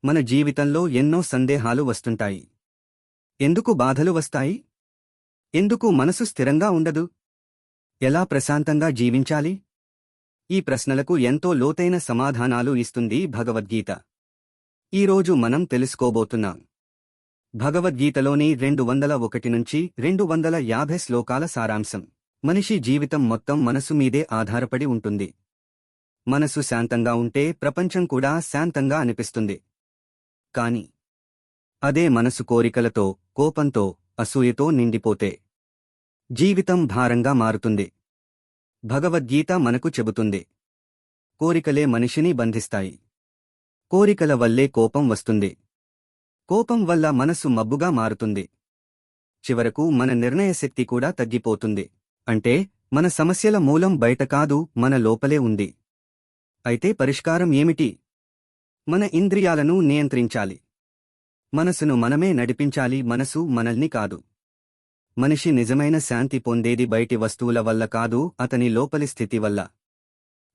మన జీవితంలో ఎన్నో సందేహాలు వస్తుంటాయి. ఎందుకు బాధలు వస్తాయి? ఎందుకు మనసు స్థిరంగా ఉండదు? ఎలా ప్రశాంతంగా జీవించాలి? ఈ ప్రశ్నలకు ఎంతో లోతైన సమాధానాలు ఇస్తుంది భగవద్గీత. ఈరోజు మనం తెలుసుకోబోతున్నాం. భగవద్గీతలోని 201 నుంచి 250 శ్లోకాల సారాంశం. మనిషి జీవితం మొత్తం మనసు మీదే ఆధారపడి ఉంటుంది. మనసు శాంతంగా ఉంటే ప్రపంచం కూడా శాంతంగా అనిపిస్తుంది. కాని అదే మనసు కోరికలతో, కోపంతో, అసూయతో నిండిపోతే జీవితం భారంగా మారుతుంది. భగవద్గీత మనకు చెబుతుంది, కోరికలే మనిషిని బంధిస్తాయి. కోరికల వల్లే కోపం వస్తుంది. కోపం వల్ల మనసు మబ్బుగా మారుతుంది. చివరకు మన నిర్ణయశక్తి కూడా తగ్గిపోతుంది. అంటే మన సమస్యల మూలం బయట కాదు, మన లోపలే ఉంది. అయితే పరిష్కారం ఏమిటి? మన ఇంద్రియాలను నియంత్రించాలి. మనసును మనమే నడిపించాలి, మనసు మనల్ని కాదు. మనిషి నిజమైన శాంతి పొందేది బయటి వస్తువుల వల్ల కాదు, అతని లోపలి స్థితి వల్ల.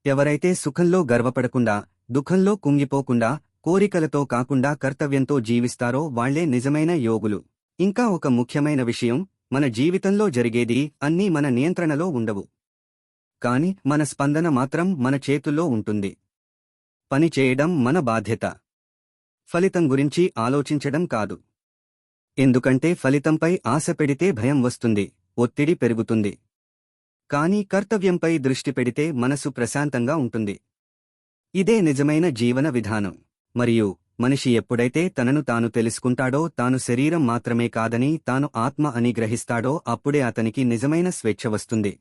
ఎవరైతే సుఖంలో గర్వపడకుండా, దుఃఖంలో కుంగిపోకుండా, కోరికలతో కాకుండా కర్తవ్యంతో జీవిస్తారో వాళ్లే నిజమైన యోగులు. ఇంకా ఒక ముఖ్యమైన విషయం, మన జీవితంలో జరిగేది అన్నీ మన నియంత్రణలో ఉండవు. కాని మన స్పందన మాత్రం మన చేతుల్లో ఉంటుంది. పని చేయడం మన బాధ్యత. ఫలితం గురించి ఆలోచించడం కాదు. ఎందుకంటే ఫలితంపై ఆశ పెడితే భయం వస్తుంది, ఒత్తిడి పెరుగుతుంది. కానీ కర్తవ్యంపై దృష్టి పెడితే మనసు ప్రశాంతంగా ఉంటుంది. ఇదే నిజమైన జీవన విధానం. మరియు మనిషి ఎప్పుడైతే తనను తాను తెలుసుకుంటాడో, తాను శరీరం మాత్రమే కాదని తాను ఆత్మ అని గ్రహిస్తాడో అప్పుడే అతనికి నిజమైన స్వేచ్ఛ వస్తుంది.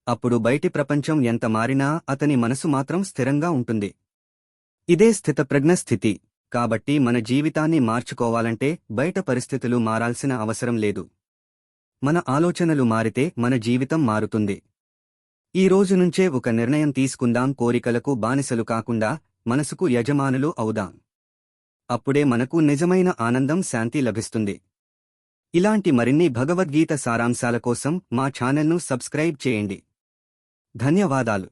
అప్పుడు బయటి ప్రపంచం ఎంత మారినా అతని మనసు మాత్రం స్థిరంగా ఉంటుంది. ఇదే స్థితప్రజ్ఞ స్థితి. కాబట్టి మన జీవితాన్ని మార్చుకోవాలంటే బయట పరిస్థితులు మారాల్సిన అవసరం లేదు. మన ఆలోచనలు మారితే మన జీవితం మారుతుంది. ఈ రోజు నుంచే ఒక నిర్ణయం తీసుకుందాం, కోరికలకు బానిసలు కాకుండా మనసుకు యజమానులు అవుదాం. అప్పుడే మనకు నిజమైన ఆనందం, శాంతి లభిస్తుంది. ఇలాంటి మరిన్ని భగవద్గీత సారాంశాల కోసం మా ఛానల్ను సబ్స్క్రైబ్ చేయండి. ధన్యవాదాలు.